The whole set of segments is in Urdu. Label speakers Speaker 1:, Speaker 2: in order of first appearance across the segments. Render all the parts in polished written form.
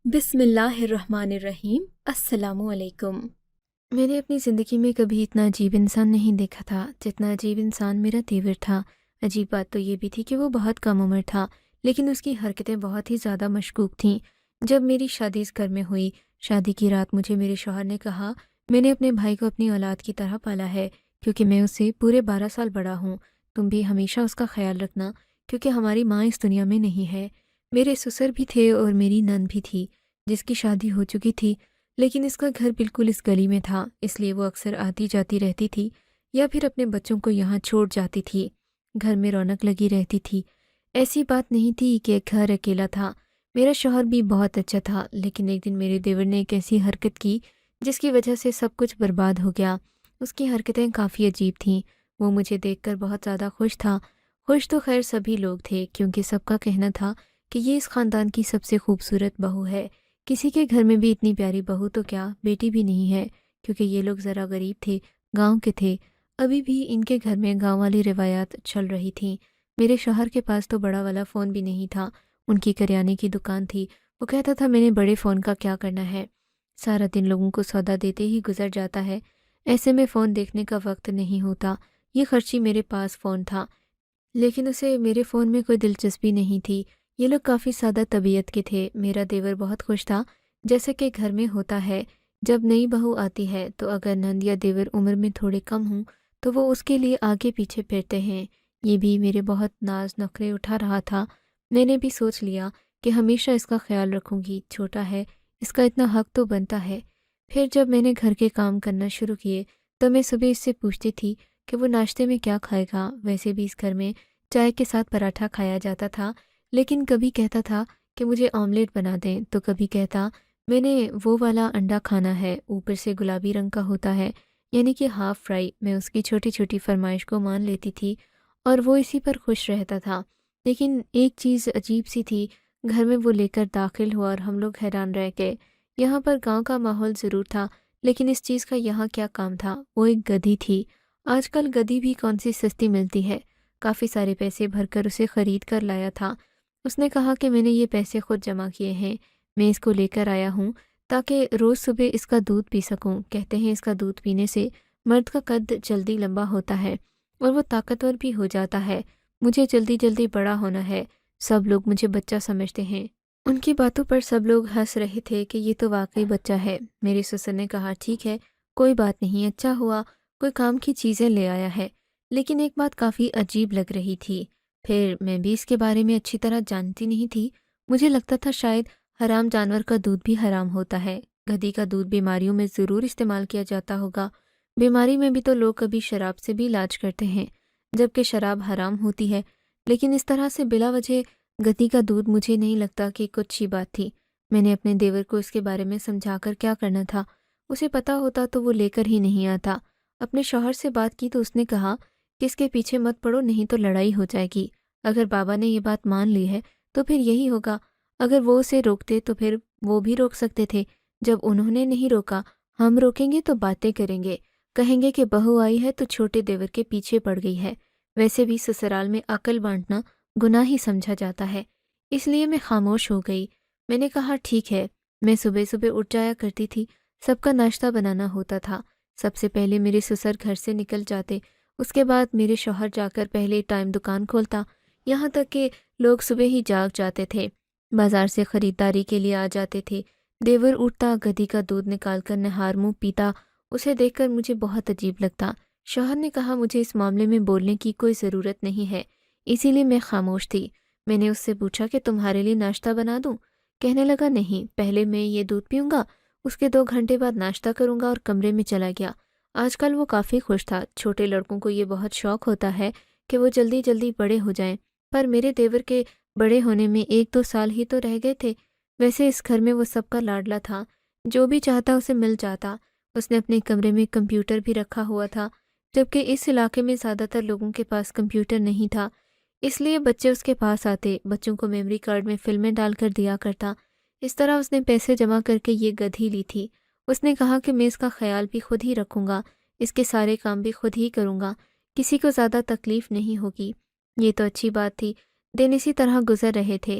Speaker 1: بسم اللہ الرحمن الرحیم۔ السلام علیکم۔ میں نے اپنی زندگی میں کبھی اتنا عجیب انسان نہیں دیکھا تھا جتنا عجیب انسان میرا دیور تھا۔ عجیب بات تو یہ بھی تھی کہ وہ بہت کم عمر تھا، لیکن اس کی حرکتیں بہت ہی زیادہ مشکوک تھیں۔ جب میری شادی اس گھر میں ہوئی، شادی کی رات مجھے میرے شوہر نے کہا، میں نے اپنے بھائی کو اپنی اولاد کی طرح پالا ہے کیونکہ میں اس سے پورے 12 سال بڑا ہوں۔ تم بھی ہمیشہ اس کا خیال رکھنا کیونکہ ہماری ماں اس دنیا میں نہیں ہے۔ میرے سسر بھی تھے اور میری نند بھی تھی جس کی شادی ہو چکی تھی، لیکن اس کا گھر بالکل اس گلی میں تھا، اس لیے وہ اکثر آتی جاتی رہتی تھی یا پھر اپنے بچوں کو یہاں چھوڑ جاتی تھی۔ گھر میں رونق لگی رہتی تھی، ایسی بات نہیں تھی کہ گھر اکیلا تھا۔ میرا شوہر بھی بہت اچھا تھا، لیکن ایک دن میرے دیور نے ایک ایسی حرکت کی جس کی وجہ سے سب کچھ برباد ہو گیا۔ اس کی حرکتیں کافی عجیب تھیں۔ وہ مجھے دیکھ کر بہت زیادہ خوش تھا۔ خوش تو خیر سبھی لوگ تھے کیونکہ سب کا کہنا تھا کہ یہ اس خاندان کی سب سے خوبصورت بہو ہے۔ کسی کے گھر میں بھی اتنی پیاری بہو تو کیا بیٹی بھی نہیں ہے، کیونکہ یہ لوگ ذرا غریب تھے، گاؤں کے تھے۔ ابھی بھی ان کے گھر میں گاؤں والی روایات چل رہی تھیں۔ میرے شوہر کے پاس تو بڑا والا فون بھی نہیں تھا، ان کی کریانے کی دکان تھی۔ وہ کہتا تھا میں نے بڑے فون کا کیا کرنا ہے، سارا دن لوگوں کو سودا دیتے ہی گزر جاتا ہے، ایسے میں فون دیکھنے کا وقت نہیں ہوتا۔ یہ خرچی میرے پاس فون تھا، لیکن اسے میرے فون میں کوئی دلچسپی نہیں تھی۔ یہ لوگ کافی سادہ طبیعت کے تھے۔ میرا دیور بہت خوش تھا، جیسا کہ گھر میں ہوتا ہے جب نئی بہو آتی ہے تو اگر نند یا دیور عمر میں تھوڑے کم ہوں تو وہ اس کے لیے آگے پیچھے پھرتے ہیں۔ یہ بھی میرے بہت ناز نخرے اٹھا رہا تھا۔ میں نے بھی سوچ لیا کہ ہمیشہ اس کا خیال رکھوں گی، چھوٹا ہے، اس کا اتنا حق تو بنتا ہے۔ پھر جب میں نے گھر کے کام کرنا شروع کیے تو میں صبح اس سے پوچھتی تھی کہ وہ ناشتے میں کیا کھائے گا۔ ویسے بھی اس گھر میں چائے کے ساتھ پراٹھا کھایا جاتا تھا، لیکن کبھی کہتا تھا کہ مجھے آملیٹ بنا دیں تو کبھی کہتا میں نے وہ والا انڈا کھانا ہے، اوپر سے گلابی رنگ کا ہوتا ہے، یعنی کہ ہاف فرائی۔ میں اس کی چھوٹی چھوٹی فرمائش کو مان لیتی تھی اور وہ اسی پر خوش رہتا تھا۔ لیکن ایک چیز عجیب سی تھی، گھر میں وہ لے کر داخل ہوا اور ہم لوگ حیران رہ گئے۔ یہاں پر گاؤں کا ماحول ضرور تھا، لیکن اس چیز کا یہاں کیا کام تھا؟ وہ ایک گدھی تھی۔ آج کل گدھی بھی کون سی سستی ملتی ہے۔ کافی سارے پیسے بھر کر اسے خرید کر لایا تھا۔ اس نے کہا کہ میں نے یہ پیسے خود جمع کیے ہیں، میں اس کو لے کر آیا ہوں تاکہ روز صبح اس کا دودھ پی سکوں۔ کہتے ہیں اس کا دودھ پینے سے مرد کا قد جلدی لمبا ہوتا ہے اور وہ طاقتور بھی ہو جاتا ہے۔ مجھے جلدی جلدی بڑا ہونا ہے، سب لوگ مجھے بچہ سمجھتے ہیں۔ ان کی باتوں پر سب لوگ ہنس رہے تھے کہ یہ تو واقعی بچہ ہے۔ میرے سسر نے کہا ٹھیک ہے، کوئی بات نہیں، اچھا ہوا کوئی کام کی چیزیں لے آیا ہے، لیکن ایک بات کافی عجیب لگ رہی تھی۔ پھر میں بھی اس کے بارے میں اچھی طرح جانتی نہیں تھی، مجھے لگتا تھا شاید حرام جانور کا دودھ بھی حرام ہوتا ہے۔ گدھی کا دودھ بیماریوں میں ضرور استعمال کیا جاتا ہوگا، بیماری میں بھی تو لوگ کبھی شراب سے بھی علاج کرتے ہیں جبکہ شراب حرام ہوتی ہے، لیکن اس طرح سے بلا وجہ گدھی کا دودھ مجھے نہیں لگتا کہ کچھ اچھی بات تھی۔ میں نے اپنے دیور کو اس کے بارے میں سمجھا کر کیا کرنا تھا، اسے پتا ہوتا تو وہ لے کر ہی نہیں آتا۔ اپنے شوہر سے بات کی تو اس نے کہا کہ اس کے پیچھے مت پڑو نہیں تو لڑائی ہو جائے گی۔ اگر بابا نے یہ بات مان لی ہے تو پھر یہی ہوگا، اگر وہ اسے روکتے تو پھر وہ بھی روک سکتے تھے۔ جب انہوں نے نہیں روکا، ہم روکیں گے تو باتیں کریں گے، کہیں گے کہ بہو آئی ہے تو چھوٹے دیور کے پیچھے پڑ گئی ہے۔ ویسے بھی سسرال میں عقل بانٹنا گناہ ہی سمجھا جاتا ہے، اس لیے میں خاموش ہو گئی۔ میں نے کہا ٹھیک ہے۔ میں صبح صبح اٹھ جایا کرتی تھی، سب کا ناشتہ بنانا ہوتا تھا۔ سب سے پہلے میرے سسر گھر سے نکل جاتے، اس کے بعد میرے شوہر جا کر پہلے ٹائم دکان کھولتا، یہاں تک کہ لوگ صبح ہی جاگ جاتے تھے، بازار سے خریداری کے لیے آ جاتے تھے۔ دیور اٹھتا، گدھی کا دودھ نکال کر نہار منہ پیتا، اسے دیکھ کر مجھے بہت عجیب لگتا۔ شوہر نے کہا مجھے اس معاملے میں بولنے کی کوئی ضرورت نہیں ہے، اسی لیے میں خاموش تھی۔ میں نے اس سے پوچھا کہ تمہارے لیے ناشتہ بنا دوں؟ کہنے لگا نہیں، پہلے میں یہ دودھ پیوں گا، اس کے 2 گھنٹے بعد ناشتہ کروں گا، اور کمرے میں چلا گیا۔ آج کل وہ کافی خوش تھا۔ چھوٹے لڑکوں کو یہ بہت شوق ہوتا ہے کہ وہ جلدی جلدی بڑے ہو جائیں، پر میرے دیور کے بڑے ہونے میں 1-2 سال ہی تو رہ گئے تھے۔ ویسے اس گھر میں وہ سب کا لاڈلا تھا، جو بھی چاہتا اسے مل جاتا۔ اس نے اپنے کمرے میں کمپیوٹر بھی رکھا ہوا تھا، جبکہ اس علاقے میں زیادہ تر لوگوں کے پاس کمپیوٹر نہیں تھا، اس لیے بچے اس کے پاس آتے، بچوں کو میموری کارڈ میں فلمیں ڈال کر دیا کرتا۔ اس طرح اس نے پیسے جمع کر کے یہ گدھی لی تھی۔ اس نے کہا کہ میں اس کا خیال بھی خود ہی رکھوں گا، اس کے سارے کام بھی خود ہی کروں گا، کسی کو زیادہ تکلیف نہیں ہوگی۔ یہ تو اچھی بات تھی۔ دن اسی طرح گزر رہے تھے۔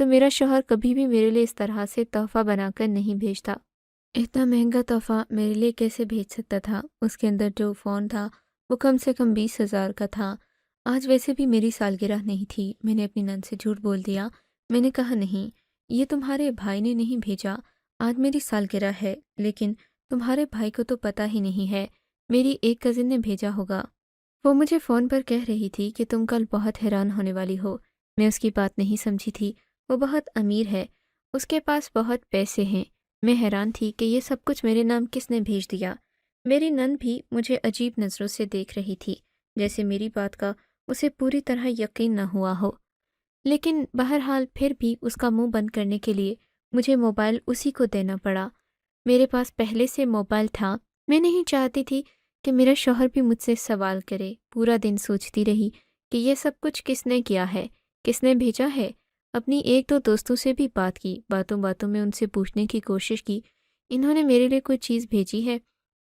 Speaker 1: تو میرا شوہر کبھی بھی میرے لیے اس طرح سے تحفہ بنا کر نہیں بھیجتا۔ اتنا مہنگا تحفہ میرے لیے کیسے بھیج سکتا تھا؟ اس کے اندر جو فون تھا وہ کم سے کم 20,000 کا تھا۔ آج ویسے بھی میری سالگرہ نہیں تھی۔ میں نے اپنی نند سے جھوٹ بول دیا۔ میں نے کہا نہیں، یہ تمہارے بھائی نے نہیں بھیجا، آج میری سالگرہ ہے، لیکن تمہارے بھائی کو تو پتہ ہی نہیں ہے، میری ایک کزن نے بھیجا ہوگا۔ وہ مجھے فون پر کہہ رہی تھی کہ تم کل بہت حیران ہونے والی ہو۔ میں اس کی بات نہیں سمجھی تھی۔ وہ بہت امیر ہے، اس کے پاس بہت پیسے ہیں۔ میں حیران تھی کہ یہ سب کچھ میرے نام کس نے بھیج دیا۔ میری نند بھی مجھے عجیب نظروں سے دیکھ رہی تھی، جیسے میری بات کا اسے پوری طرح یقین نہ ہوا ہو۔ لیکن بہرحال پھر بھی اس کا منہ بند کرنے کے لیے مجھے موبائل اسی کو دینا پڑا۔ میرے پاس پہلے سے موبائل تھا۔ میں نہیں چاہتی تھی کہ میرا شوہر بھی مجھ سے سوال کرے۔ پورا دن سوچتی رہی کہ یہ سب کچھ کس نے کیا ہے، کس نے بھیجا ہے۔ اپنی ایک دو دوستوں سے بھی بات کی، باتوں باتوں میں ان سے پوچھنے کی کوشش کی، انہوں نے میرے لیے کوئی چیز بھیجی ہے۔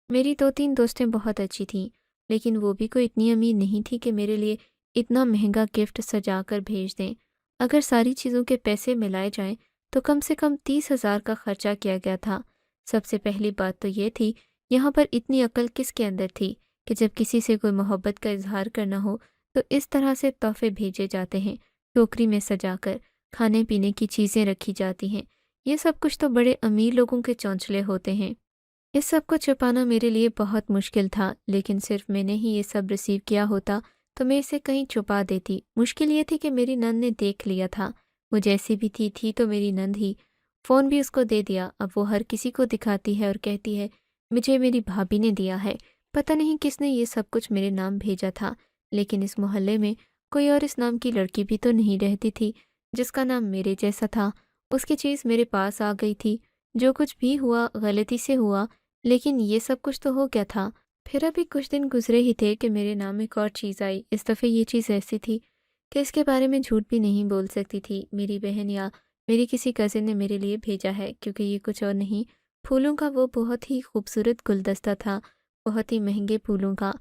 Speaker 1: میری 2-3 دوستیں بہت اچھی تھیں، لیکن وہ بھی کوئی اتنی امیر نہیں تھی کہ میرے لیے اتنا مہنگا گفٹ سجا کر بھیج دیں۔ اگر ساری چیزوں کے پیسے ملائے جائیں تو کم سے کم 30,000 کا خرچہ کیا گیا تھا۔ سب سے پہلی بات تو یہ تھی، یہاں پر اتنی عقل کس کے اندر تھی کہ جب کسی سے کوئی محبت کا اظہار کرنا ہو تو اس طرح سے تحفے بھیجے جاتے ہیں، ٹوکری میں سجا کر کھانے پینے کی چیزیں رکھی جاتی ہیں۔ یہ سب کچھ تو بڑے امیر لوگوں کے چونچلے ہوتے ہیں۔ اس سب کو چھپانا میرے لیے بہت مشکل تھا، لیکن صرف میں نے ہی یہ سب ریسیو کیا ہوتا تو میں اسے کہیں چھپا دیتی۔ مشکل یہ تھی کہ میری نند نے دیکھ لیا تھا۔ وہ جیسی بھی تھی تو میری نند ہی۔ فون بھی اس کو دے دیا۔ اب وہ ہر کسی کو دکھاتی ہے اور کہتی ہے مجھے میری بھابھی نے دیا ہے۔ پتہ نہیں کس نے یہ سب کچھ میرے نام بھیجا تھا، لیکن اس محلے میں کوئی اور اس نام کی لڑکی بھی تو نہیں رہتی تھی جس کا نام میرے جیسا تھا۔ اس کی چیز میرے پاس آ گئی تھی۔ جو کچھ بھی ہوا غلطی سے ہوا، لیکن یہ سب کچھ تو ہو گیا تھا۔ پھر ابھی کچھ دن گزرے ہی تھے کہ میرے نام ایک اور چیز آئی۔ اس دفعہ یہ چیز ایسی تھی کہ اس کے بارے میں جھوٹ بھی نہیں بول سکتی تھی۔ میری بہن یا میری کسی کزن نے میرے لیے بھیجا ہے، کیونکہ یہ کچھ اور نہیں، پھولوں کا وہ بہت ہی خوبصورت گلدستہ تھا، بہت ہی مہنگے پھولوں کا۔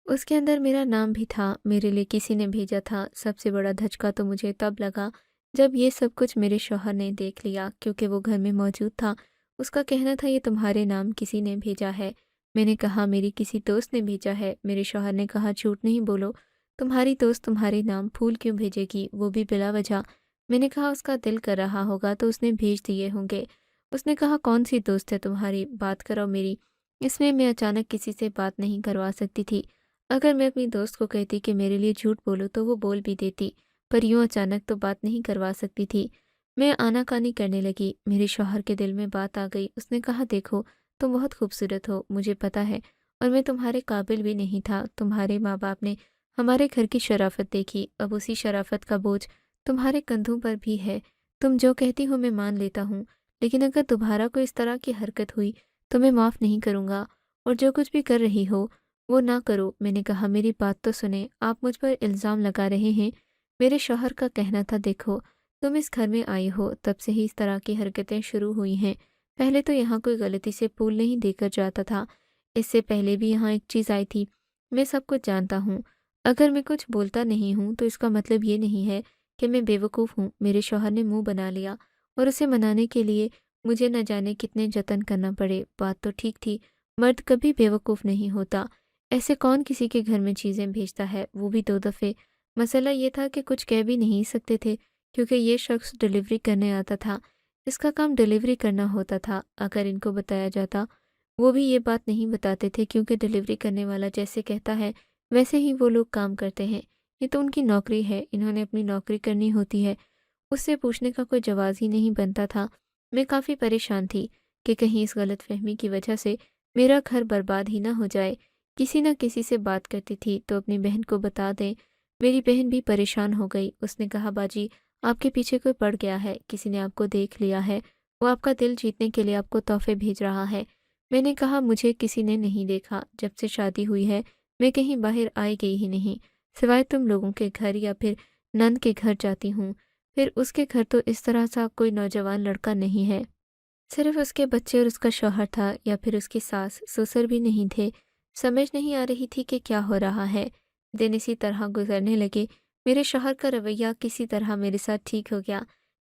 Speaker 1: اس کے اندر میرا نام بھی تھا، میرے لیے کسی نے بھیجا تھا۔ سب سے بڑا دھچکا تو مجھے تب لگا جب یہ سب کچھ میرے شوہر نے دیکھ لیا، کیونکہ وہ گھر میں موجود تھا۔ اس کا کہنا تھا یہ تمہارے نام کسی نے بھیجا ہے۔ میں نے کہا میری کسی دوست نے بھیجا ہے۔ میرے شوہر نے کہا جھوٹ نہیں بولو، تمہاری دوست تمہارے نام پھول کیوں بھیجے گی، وہ بھی بلا وجہ۔ میں نے کہا اس کا دل کر رہا ہوگا تو اس نے بھیج دیے ہوں گے۔ اس نے کہا کون سی دوست ہے تمہاری، بات کرو میری۔ اس میں اچانک کسی سے بات نہیں کروا سکتی تھی۔ اگر میں اپنی دوست کو کہتی کہ میرے لیے جھوٹ بولو تو وہ بول بھی دیتی، پر یوں اچانک تو بات نہیں کروا سکتی تھی۔ میں آناکانی کرنے لگی۔ میرے شوہر کے دل میں بات آ گئی۔ اس نے کہا دیکھو تم بہت خوبصورت ہو، مجھے پتہ ہے، اور میں تمہارے قابل بھی نہیں تھا۔ تمہارے ماں باپ نے ہمارے گھر کی شرافت دیکھی، اب اسی شرافت کا بوجھ تمہارے کندھوں پر بھی ہے۔ تم جو کہتی ہو میں مان لیتا ہوں، لیکن اگر دوبارہ کوئی اس طرح کی حرکت ہوئی تو میں معاف نہیں کروں گا، اور جو کچھ بھی کر رہی ہو وہ نہ کرو۔ میں نے کہا میری بات تو سنیں، آپ مجھ پر الزام لگا رہے ہیں۔ میرے شوہر کا کہنا تھا دیکھو تم اس گھر میں آئی ہو تب سے ہی اس طرح کی حرکتیں شروع ہوئی ہیں۔ پہلے تو یہاں کوئی غلطی سے پھول نہیں دے کر جاتا تھا، اس سے پہلے بھی یہاں ایک چیز آئی تھی۔ میں سب کچھ جانتا ہوں۔ اگر میں کچھ بولتا نہیں ہوں تو اس کا مطلب یہ نہیں ہے کہ میں بیوقوف ہوں۔ میرے شوہر نے منہ بنا لیا اور اسے منانے کے لیے مجھے نہ جانے کتنے جتن کرنا پڑے۔ بات تو ٹھیک تھی، مرد کبھی بیوقوف نہیں ہوتا۔ ایسے کون کسی کے گھر میں چیزیں بھیجتا ہے، وہ بھی 2 دفعے۔ مسئلہ یہ تھا کہ کچھ کہہ بھی نہیں سکتے تھے کیونکہ یہ شخص ڈیلیوری کرنے آتا تھا، اس کا کام ڈیلیوری کرنا ہوتا تھا۔ اگر ان کو بتایا جاتا وہ بھی یہ بات نہیں بتاتے تھے، کیونکہ ڈیلیوری کرنے والا جیسے کہتا ہے ویسے ہی وہ لوگ کام کرتے ہیں۔ یہ تو ان کی نوکری ہے، انہوں نے اپنی نوکری کرنی ہوتی ہے، اس سے پوچھنے کا کوئی جواز ہی نہیں بنتا تھا۔ میں کافی پریشان تھی کہ کہیں اس غلط فہمی کی وجہ سے میرا گھر برباد ہی نہ ہو جائے۔ کسی نہ کسی سے بات کرتی تھی تو اپنی بہن کو بتا دیں۔ میری بہن بھی پریشان ہو گئی۔ اس نے کہا باجی آپ کے پیچھے کوئی پڑ گیا ہے، کسی نے آپ کو دیکھ لیا ہے، وہ آپ کا دل جیتنے کے لیے آپ کو تحفے بھیج رہا ہے۔ میں نے کہا مجھے کسی نے نہیں دیکھا، جب سے شادی ہوئی ہے میں کہیں باہر آئی گئی ہی نہیں، سوائے تم لوگوں کے گھر یا پھر نند کے گھر جاتی ہوں۔ پھر اس کے گھر تو اس طرح سا کوئی نوجوان لڑکا نہیں ہے، صرف اس کے بچے اور اس کا شوہر تھا، یا پھر اس کی ساس سسر بھی نہیں تھے۔ سمجھ نہیں آ رہی تھی کہ کیا ہو رہا ہے۔ دن اسی طرح گزرنے لگے۔ میرے شوہر کا رویہ کسی طرح میرے ساتھ ٹھیک ہو گیا،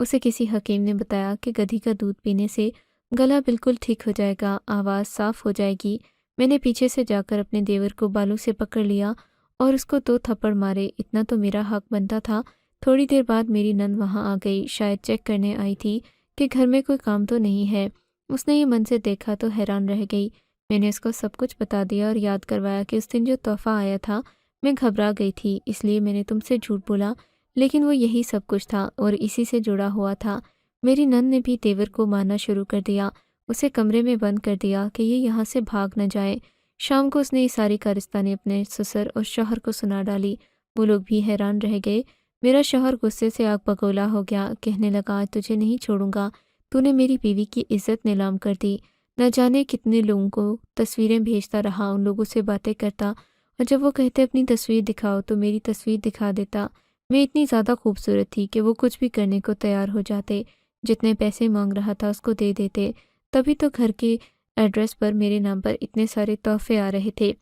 Speaker 1: اسے کسی حکیم نے بتایا کہ گدھی کا دودھ پینے سے گلا بالکل ٹھیک ہو جائے گا، آواز صاف ہو جائے گی۔ میں نے پیچھے سے جا کر اپنے دیور کو بالوں سے پکڑ لیا اور اس کو 2 تھپڑ مارے۔ اتنا تو میرا حق بنتا تھا۔ تھوڑی دیر بعد میری نند وہاں آ گئی، شاید چیک کرنے آئی تھی کہ گھر میں کوئی کام تو نہیں ہے۔ اس نے یہ منظر دیکھا تو حیران رہ گئی۔ میں نے اس کو سب کچھ بتا دیا اور یاد کروایا کہ اس دن جو تحفہ آیا تھا میں گھبرا گئی تھی، اس لیے میں نے تم سے جھوٹ بولا، لیکن وہ یہی سب کچھ تھا اور اسی سے جڑا ہوا تھا۔ میری نند نے بھی دیور کو مارنا شروع کر دیا، اسے کمرے میں بند کر دیا کہ یہ یہاں سے بھاگ نہ جائے۔ شام کو اس نے یہ ساری کارستانی اپنے سسر اور شوہر کو سنا ڈالی۔ وہ لوگ بھی حیران رہ گئے۔ میرا شوہر غصے سے آگ بگولا ہو گیا، کہنے لگا آج تجھے نہیں چھوڑوں گا، تو نے میری بیوی کی عزت نیلام کر دی۔ نہ جانے کتنے لوگوں کو تصویریں بھیجتا رہا، ان لوگوں سے باتیں کرتا، اور جب وہ کہتے اپنی تصویر دکھاؤ تو میری تصویر دکھا دیتا۔ میں اتنی زیادہ خوبصورت تھی کہ وہ کچھ بھی کرنے کو تیار ہو جاتے، جتنے پیسے مانگ رہا تھا اس کو دے دیتے۔ تبھی تو گھر کے ایڈریس پر میرے نام پر اتنے سارے تحفے آ رہے تھے۔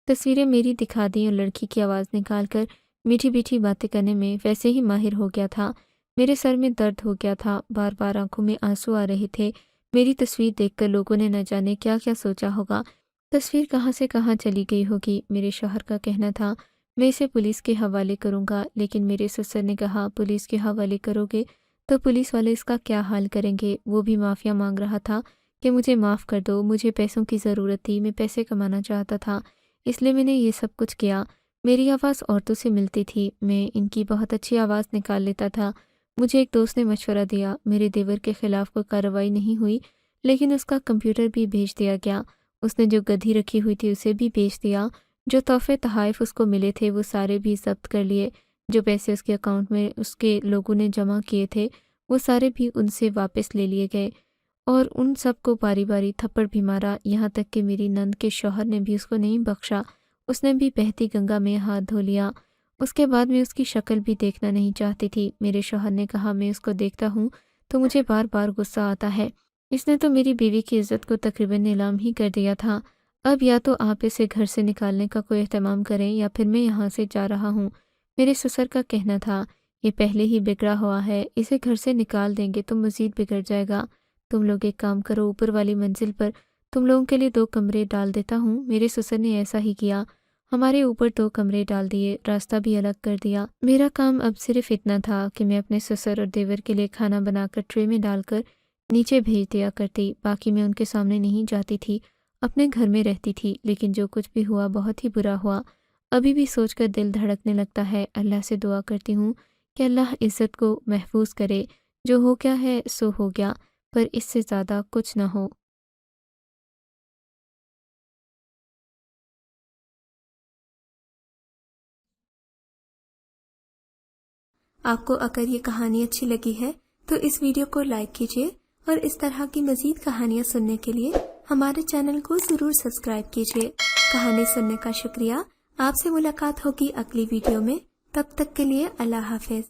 Speaker 1: تصویریں میری دکھا دیں اور لڑکی کی آواز نکال کر میٹھی میٹھی باتیں کرنے میں ویسے ہی ماہر ہو گیا تھا۔ میرے سر میں درد ہو گیا تھا، بار بار آنکھوں میں آنسو آ رہے تھے۔ میری تصویر دیکھ کر لوگوں نے نہ جانے کیا کیا سوچا ہوگا، تصویر کہاں سے کہاں چلی گئی ہوگی۔ میرے شوہر کا کہنا تھا میں اسے پولیس کے حوالے کروں گا، لیکن میرے سسر نے کہا پولیس کے حوالے کرو گے تو پولیس والے اس کا کیا حال کریں گے۔ وہ بھی معافیا مانگ رہا تھا کہ مجھے معاف کر دو، مجھے پیسوں کی ضرورت تھی، میں پیسے کمانا چاہتا تھا، اس لیے میں نے یہ سب کچھ کیا۔ میری آواز عورتوں سے ملتی تھی، میں ان کی بہت اچھی آواز نکال لیتا تھا۔ مجھے ایک دوست نے مشورہ دیا، میرے دیور کے خلاف کوئی کارروائی نہیں ہوئی، لیکن اس کا کمپیوٹر بھی بھیج دیا گیا۔ اس نے جو گدھی رکھی ہوئی تھی اسے بھی بیچ دیا، جو تحفے تحائف اس کو ملے تھے وہ سارے بھی ضبط کر لیے، جو پیسے اس کے اکاؤنٹ میں اس کے لوگوں نے جمع کیے تھے وہ سارے بھی ان سے واپس لے لیے گئے، اور ان سب کو باری باری تھپڑ بھی مارا، یہاں تک کہ میری نند کے شوہر نے بھی اس کو نہیں بخشا، اس نے بھی بہتی گنگا میں ہاتھ دھو لیا۔ اس کے بعد میں اس کی شکل بھی دیکھنا نہیں چاہتی تھی۔ میرے شوہر نے کہا میں اس کو دیکھتا ہوں تو مجھے بار بار غصہ آتا ہے، اس نے تو میری بیوی کی عزت کو تقریباً نیلام ہی کر دیا تھا۔ اب یا تو آپ اسے گھر سے نکالنے کا کوئی اہتمام کریں یا پھر میں یہاں سے جا رہا ہوں۔ میرے سسر کا کہنا تھا یہ پہلے ہی بگڑا ہوا ہے، اسے گھر سے نکال دیں گے تو مزید بگڑ جائے گا۔ تم لوگ ایک کام کرو، اوپر والی منزل پر تم لوگوں کے لیے 2 کمرے ڈال دیتا ہوں۔ میرے سسر نے ایسا ہی کیا، ہمارے اوپر 2 کمرے ڈال دیے، راستہ بھی الگ کر دیا۔ میرا کام اب صرف اتنا تھا کہ میں اپنے سسر اور دیور کے لیے کھانا بنا کر ٹرے میں ڈال کر نیچے بھیج دیا کرتی، باقی میں ان کے سامنے نہیں جاتی تھی، اپنے گھر میں رہتی تھی۔ لیکن جو کچھ بھی ہوا بہت ہی برا ہوا، ابھی بھی سوچ کر دل دھڑکنے لگتا ہے۔ اللہ سے دعا کرتی ہوں کہ اللہ عزت کو محفوظ کرے، جو ہو گیا ہے سو ہو گیا، پر اس سے زیادہ کچھ نہ ہو۔ آپ کو اگر یہ کہانی اچھی لگی ہے تو اس ویڈیو کو لائک کیجیے، اور اس طرح کی مزید کہانیاں سننے کے لیے ہمارے چینل کو ضرور سبسکرائب کیجیے۔ کہانی سننے کا شکریہ۔ آپ سے ملاقات ہوگی اگلی ویڈیو میں، تب تک کے لیے اللہ حافظ۔